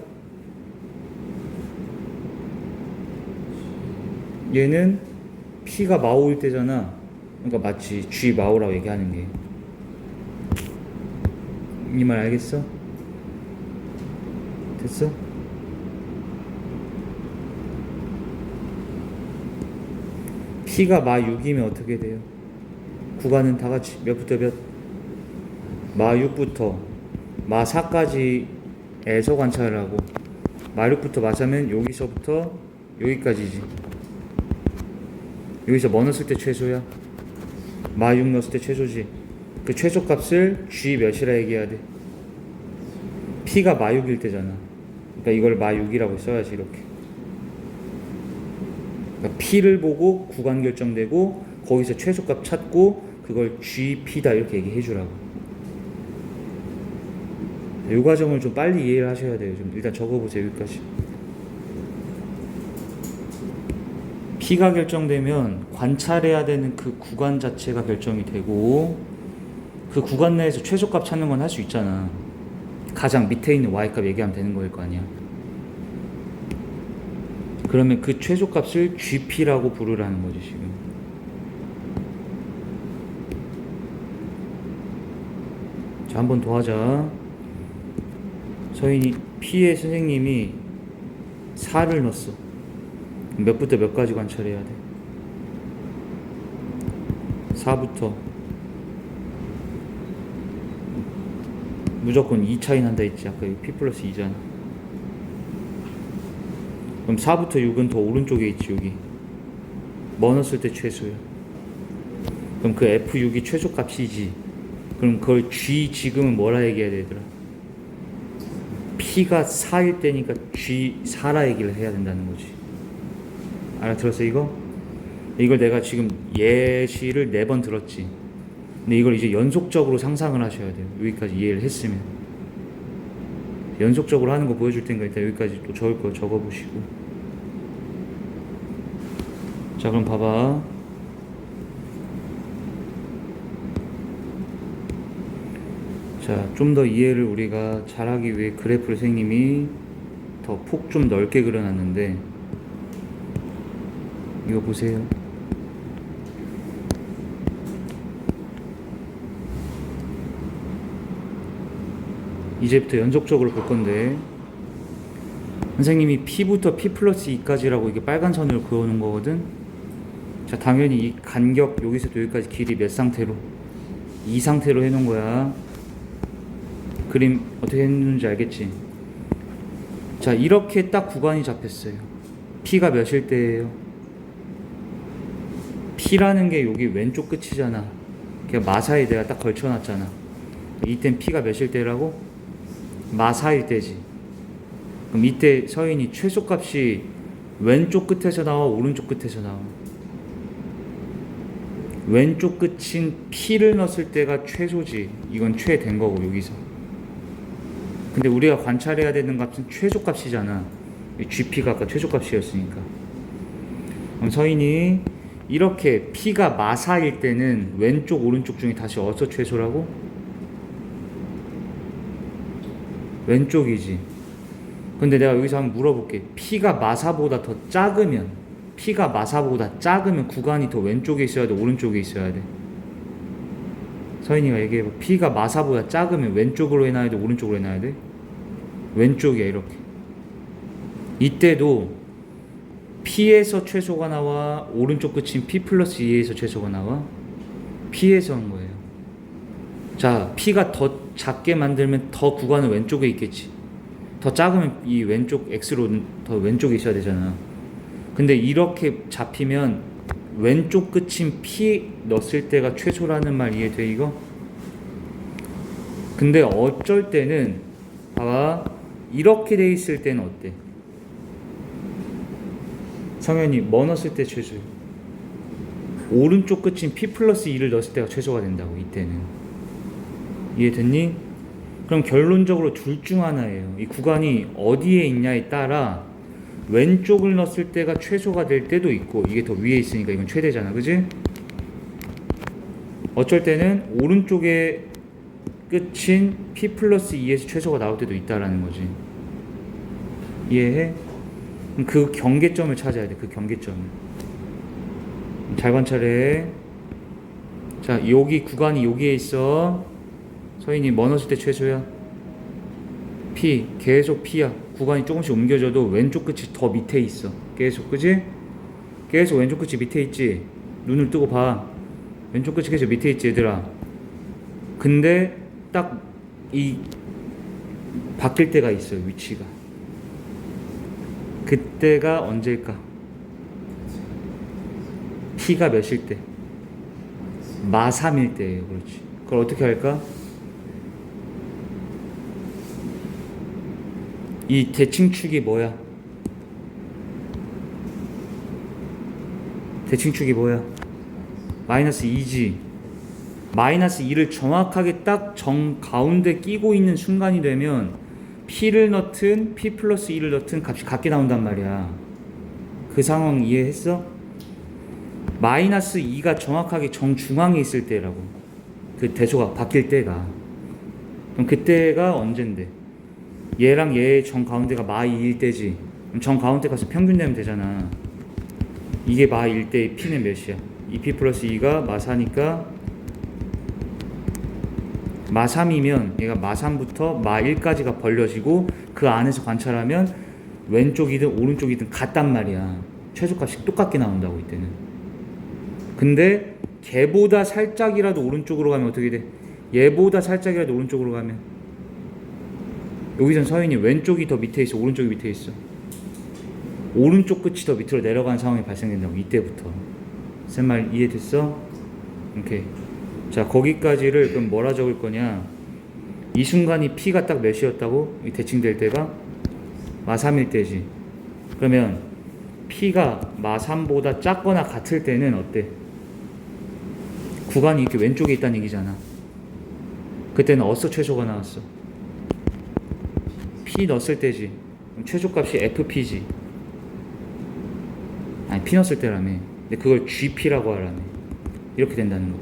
얘는 P가 마5일 때잖아. 그러니까 마치 G 마5라고 얘기하는 게. 이 말 알겠어? 됐어? P가 마6이면 어떻게 돼요? 구간은 다 같이 몇부터 몇? 마6부터 마4까지에서 관찰을 하고, 마6부터 마3은 여기서부터 여기까지지. 여기서 뭐 넣었을 때 최소야? 마6 넣었을 때 최소지. 그 최소값을 G 몇이라 얘기해야 돼? P가 마6일 때잖아. 그러니까 이걸 마6이라고 써야지, 이렇게. 그러니까 P를 보고 구간 결정되고 거기서 최소값 찾고 그걸 GP다 이렇게 얘기해 주라고. 이 과정을 좀 빨리 이해를 하셔야 돼요. 좀 일단 적어보세요. 여기까지. P가 결정되면 관찰해야 되는 그 구간 자체가 결정이 되고, 그 구간 내에서 최소값 찾는 건 할 수 있잖아. 가장 밑에 있는 y값 얘기하면 되는 거일 거 아니야. 그러면 그 최소값을 GP라고 부르라는 거지 지금. 자, 한 번 더 하자. 서인이 P의 선생님이 4를 넣었어. 몇부터 몇까지 관찰해야 돼? 4부터 무조건 2 차이 난다 했지. 아까 여기 P 플러스 2잖아. 그럼 4부터 6은 더 오른쪽에 있지. 여기 뭐 넣었을 때 최소야? 그럼 그 F6이 최소값이지. 그럼 그걸 G 지금은 뭐라 얘기해야 되더라? P가 4일 때니까 G4라 얘기를 해야 된다는 거지. 알아들었어 이거? 이걸 내가 지금 예시를 4번 들었지. 근데 이걸 이제 연속적으로 상상을 하셔야 돼요. 여기까지 이해를 했으면. 연속적으로 하는 거 보여줄 테니까 일단 여기까지 또 적을 거 적어보시고. 자, 그럼 봐봐. 자, 좀 더 이해를 우리가 잘하기 위해 그래프를 선생님이 더 폭 좀 넓게 그려놨는데, 이거 보세요. 이제부터 연속적으로 볼 건데, 선생님이 P부터 P 플러스 2까지라고 이게 빨간 선을 그어놓은 거거든. 자, 당연히 이 간격 여기서부터 여기까지 길이 몇 상태로? 2 상태로 해놓은 거야. 그림 어떻게 했는지 알겠지? 자, 이렇게 딱 구간이 잡혔어요. P가 몇일 때예요? P라는 게 여기 왼쪽 끝이잖아. 그냥 마사에 내가 딱 걸쳐놨잖아. 이땐 P가 몇일 때라고? 마4일 때지. 그럼 이때 서인이 최소값이 왼쪽 끝에서 나와 오른쪽 끝에서 나와? 왼쪽 끝인 P를 넣었을 때가 최소지. 이건 최된 거고 여기서. 근데 우리가 관찰해야 되는 값은 최소값이잖아. GP가 아까 최소값이었으니까. 그럼 서인이 이렇게 P가 마사일 때는 왼쪽 오른쪽 중에 다시 어디서 최소라고? 왼쪽이지. 근데 내가 여기서 한번 물어볼게. P가 마사보다 더 작으면, P가 마사보다 작으면 구간이 더 왼쪽에 있어야 돼, 오른쪽에 있어야 돼? 서인이가 얘기해봐. P가 마사보다 작으면 왼쪽으로 해놔야 돼, 오른쪽으로 해놔야 돼? 왼쪽이야. 이렇게. 이때도 P에서 최소가 나와, 오른쪽 끝인 P 플러스 2에서 최소가 나와? P에서 한 거예요. 자, P가 더 작게 만들면 더 구간은 왼쪽에 있겠지. 더 작으면 이 왼쪽 X로 더 왼쪽에 있어야 되잖아. 근데 이렇게 잡히면 왼쪽 끝인 P 넣었을 때가 최소라는 말 이해돼 이거? 근데 어쩔 때는 봐봐, 이렇게 돼 있을 때는 어때? 성현이 뭐 넣었을 때 최소야? 오른쪽 끝인 P 플러스 2를 넣었을 때가 최소가 된다고. 이때는 이해됐니? 그럼 결론적으로 둘 중 하나예요. 이 구간이 어디에 있냐에 따라 왼쪽을 넣었을 때가 최소가 될 때도 있고, 이게 더 위에 있으니까 이건 최대잖아, 그지? 어쩔 때는 오른쪽에 끝인 P 플러스 2에서 최소가 나올 때도 있다라는 거지. 이해해? 그 경계점을 찾아야 돼. 그 경계점을 잘 관찰해. 자, 여기 구간이 여기에 있어. 서인이 뭐 넣었을 때 최소야? P. 계속 P야. 구간이 조금씩 옮겨져도 왼쪽 끝이 더 밑에 있어. 계속, 그지? 계속 왼쪽 끝이 밑에 있지. 눈을 뜨고 봐. 왼쪽 끝이 계속 밑에 있지, 얘들아. 근데 딱 이 바뀔 때가 있어요, 위치가. 그때가 언제일까? P가 몇일 때? 마3일 때예요. 그렇지. 그걸 어떻게 할까? 이 대칭축이 뭐야? 대칭축이 뭐야? 마이너스 2지. 마이너스 2를 정확하게 딱 정 가운데 끼고 있는 순간이 되면 P를 넣든 P 플러스 2를 넣든 값이 같게 나온단 말이야. 그 상황 이해했어? 마이너스 2가 정확하게 정중앙에 있을 때라고. 그 대소가 바뀔 때가. 그럼 그때가 언젠데? 얘랑 얘의 정 가운데가 마 2일 때지. 그럼 정 가운데 가서 평균 내면 되잖아. 이게 마 1 때의 P는 몇이야? 2P 플러스 2가 마 4니까 마 3이면 얘가 마 3부터 마 1까지가 벌려지고, 그 안에서 관찰하면 왼쪽이든 오른쪽이든 같단 말이야. 최소값이 똑같게 나온다고 이때는. 근데 걔보다 살짝이라도 오른쪽으로 가면 어떻게 돼? 얘보다 살짝이라도 오른쪽으로 가면, 여기선 서인이 왼쪽이 더 밑에 있어, 오른쪽이 밑에 있어? 오른쪽 끝이 더 밑으로 내려가는 상황이 발생된다고. 이때부터. 쌤 말 이해됐어? 오케이. 자, 거기까지를 그럼 뭐라 적을 거냐? 이 순간이 P가 딱 몇이었다고? 이 대칭될 때가 마 3일 때지. 그러면 P가 마 3보다 작거나 같을 때는 어때? 구간이 이렇게 왼쪽에 있다는 얘기잖아. 그때는 어디서 최소가 나왔어? P 넣었을 때지. 그럼 최소값이 FP지. 아니, P 넣었을 때라며. 근데 그걸 GP라고 하라며. 이렇게 된다는 거.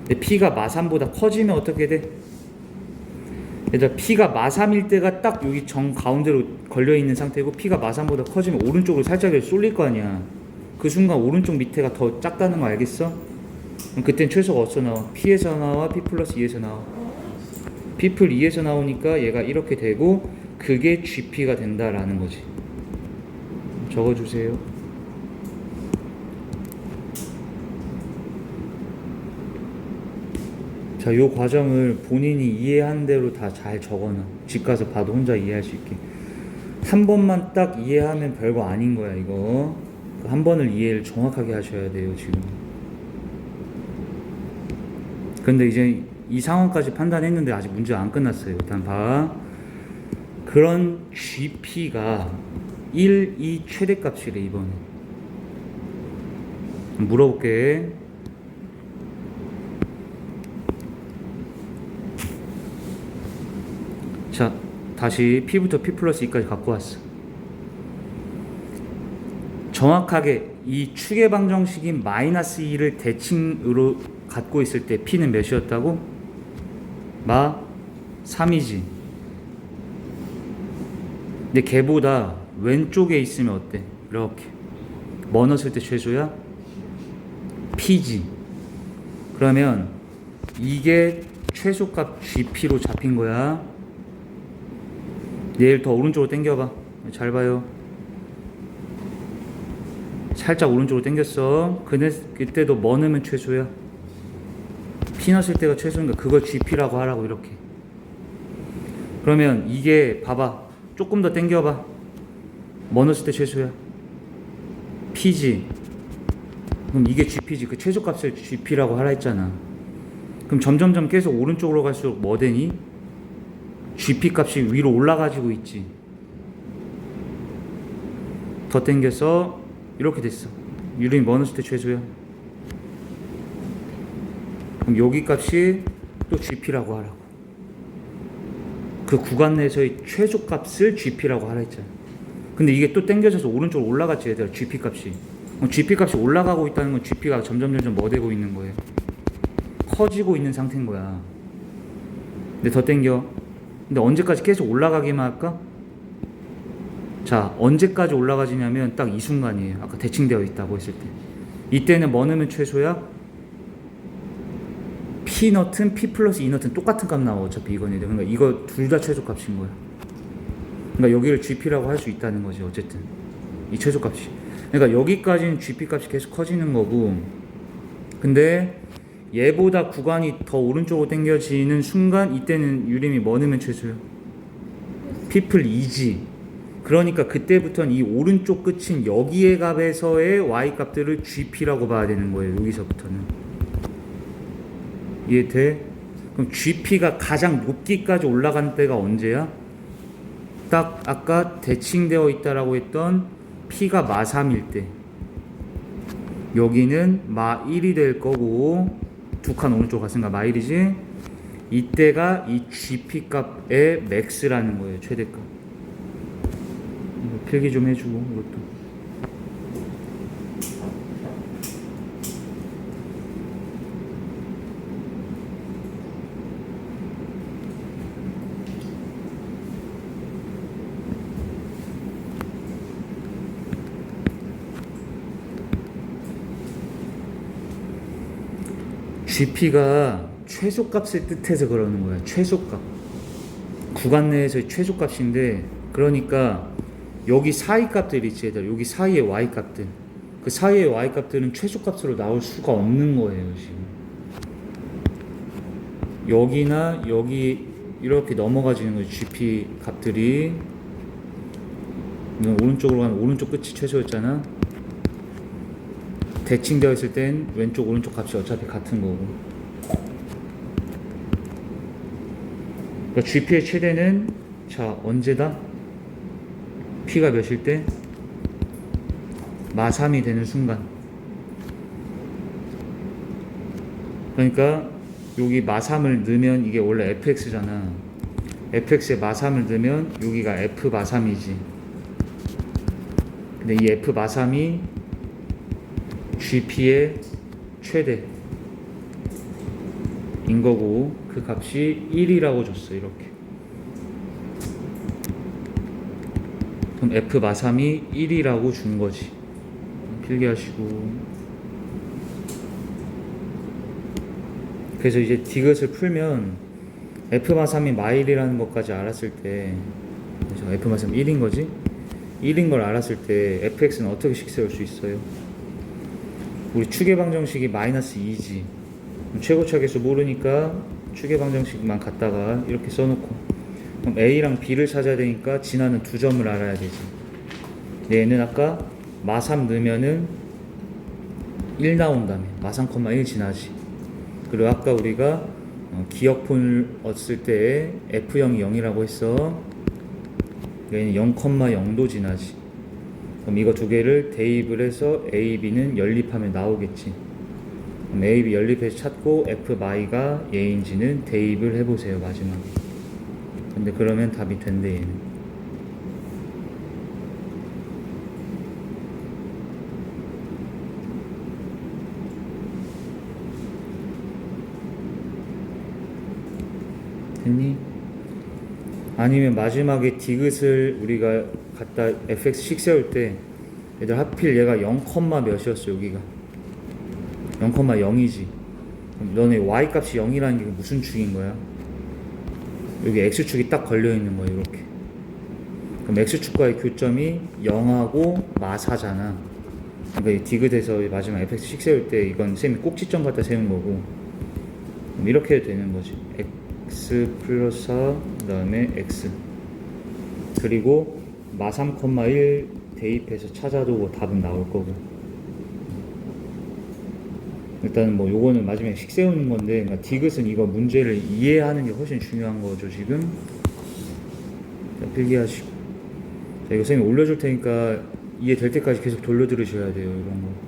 근데 P가 마3보다 커지면 어떻게 돼? 얘들아, P가 마3일 때가 딱 여기 정 가운데로 걸려있는 상태고, P가 마3보다 커지면 오른쪽으로 살짝 쏠릴 거 아니야. 그 순간 오른쪽 밑에가 더 작다는 거 알겠어? 그럼 그땐 최소가 어디서 나와? P에서 나와? P 플러스 2에서 나와? P 플 2에서 나오니까 얘가 이렇게 되고, 그게 GP가 된다라는 거지. 적어주세요. 자, 요 과정을 본인이 이해한 대로 다 잘 적어놔. 집 가서 봐도 혼자 이해할 수 있게. 한 번만 딱 이해하면 별거 아닌 거야, 이거. 한 번을 이해를 정확하게 하셔야 돼요, 지금. 근데 이제 이 상황까지 판단했는데 아직 문제가 안 끝났어요. 일단 봐. 그런 GP가 1, 2 최대값이래, 이번에. 물어볼게. 다시 P부터 P 플러스 2까지 갖고 왔어. 정확하게 이 축의 방정식인 마이너스 2를 대칭으로 갖고 있을 때 P는 몇이었다고? 마 3이지. 근데 걔보다 왼쪽에 있으면 어때? 이렇게 뭐 넣었을 때 최소야? P지. 그러면 이게 최소값 GP로 잡힌 거야. 얘를 더 오른쪽으로 당겨봐. 잘 봐요. 살짝 오른쪽으로 당겼어. 그때도 뭐 넣으면 최소야? P 넣었을 때가 최소니까 그걸 GP라고 하라고. 이렇게. 그러면 이게 봐봐. 조금 더 당겨봐. 뭐 넣었을 때 최소야? P지. 그럼 이게 GP지. 그 최소값을 GP라고 하라 했잖아. 그럼 점점점 계속 오른쪽으로 갈수록 뭐 되니? GP 값이 위로 올라가지고 있지. 더 당겨서 이렇게 됐어. 유림이 뭐 넣었을 때 최소야? 그럼 여기 값이 또 GP라고 하라고. 그 구간 내에서의 최소값을 GP라고 하라 했잖아. 근데 이게 또 당겨져서 오른쪽으로 올라갔지 얘들아. GP 값이. GP 값이 올라가고 있다는 건 GP가 점점 뭐 되고 있는 거예요? 커지고 있는 상태인 거야. 근데 더 당겨. 근데 언제까지 계속 올라가기만 할까? 자, 언제까지 올라가지냐면 딱 이 순간이에요. 아까 대칭되어 있다고 했을 때. 이때는 뭐 넣으면 최소야? P 넣든 P 플러스 2 넣든 똑같은 값 나와. 어차피 이건. 그러니까 이거 둘 다 최소값인 거야. 그러니까 여기를 GP라고 할 수 있다는 거지. 어쨌든 이 최소값이. 그러니까 여기까지는 GP 값이 계속 커지는 거고, 근데 얘보다 구간이 더 오른쪽으로 당겨지는 순간 이때는 유림이 뭐 넣으면 최소야? P플 2지. 그러니까 그때부터는 이 오른쪽 끝인 여기의 값에서의 y 값들을 GP라고 봐야 되는 거예요. 여기서부터는. 이해돼? 그럼 GP가 가장 높기까지 올라간 때가 언제야? 딱 아까 대칭되어 있다라고 했던 P가 마 3일 때. 여기는 마 1이 될 거고, 두 칸 오른쪽 갔으니까 마 1이지. 이때가 이 GP 값의 맥스라는 거예요. 최대값. 이거 필기 좀 해주고. 이것도 GP가 최소값을 뜻해서 그러는 거야. 최소값. 구간 내에서의 최소값인데, 그러니까 여기 사이 값들 있지 얘들. 여기 사이의 y 값들. 그 사이의 y 값들은 최소값으로 나올 수가 없는 거예요. 지금 여기나 여기 이렇게 넘어가지는 거예요. GP 값들이. 오른쪽으로 가면 오른쪽 끝이 최소였잖아. 대칭되어 있을 땐 왼쪽 오른쪽 값이 어차피 같은 거고. 그러니까 GP의 최대는 자 언제다? P가 몇일 때? 마 3이 되는 순간. 그러니까 여기 마 3을 넣으면 이게 원래 fx잖아. fx에 마 3을 넣으면 여기가 f 마 3이지. 근데 이 f 마 3이 GP의 최대인 거고, 그 값이 1이라고 줬어. 이렇게. 그럼 F 마3이 1이라고 준 거지. 필기하시고. 그래서 이제 디귿을 풀면 F 마3이 마1이라는 것까지 알았을 때, 그래서 F 마3 1인 거지? 1인 걸 알았을 때 fx는 어떻게 식 세울 수 있어요? 우리 축의 방정식이 마이너스 2지. 최고차계수 모르니까 축의 방정식만 갖다가 이렇게 써놓고, 그럼 A랑 B를 찾아야 되니까 진화는 두 점을 알아야 되지. 얘는 아까 마3 넣으면은 1 나온다며. 마3, 1 진화지. 그리고 아까 우리가 기억폰을 얻을 때 F0이 0이라고 했어. 얘는 0,0도 진화지. 그럼 이거 두 개를 대입을 해서 A, B는 연립하면 나오겠지. 그럼 A, B 연립해서 찾고 F, 마이가 얘인지는 대입을 해보세요. 마지막에. 근데 그러면 답이 된대 얘는. 됐니? 아니면 마지막에 디귿을 우리가 갖다 fx6 세울 때 얘들 하필 얘가 0, 몇이었어 여기가 0,0이지. 그럼 너네 y 값이 0이라는 게 무슨 축인 거야? 여기 x축이 딱 걸려있는 거야 이렇게. 그럼 x축과의 교점이 0하고 마사잖아. 그러니까 이 디귿에서 마지막 fx6 세울 때 이건 쌤이 꼭지점 갖다 세운 거고, 그럼 이렇게 해도 되는 거지. x 플러스 4 그 다음에 x 그리고 마 3,1 대입해서 찾아도 뭐 답은 나올 거고. 일단은 뭐 요거는 마지막에 식 세우는 건데, 그러니까 디귿은 이거 문제를 이해하는 게 훨씬 중요한 거죠 지금. 자, 필기하시고. 자, 이거 쌤이 올려줄 테니까 이해될 때까지 계속 돌려 들으셔야 돼요 이런 거.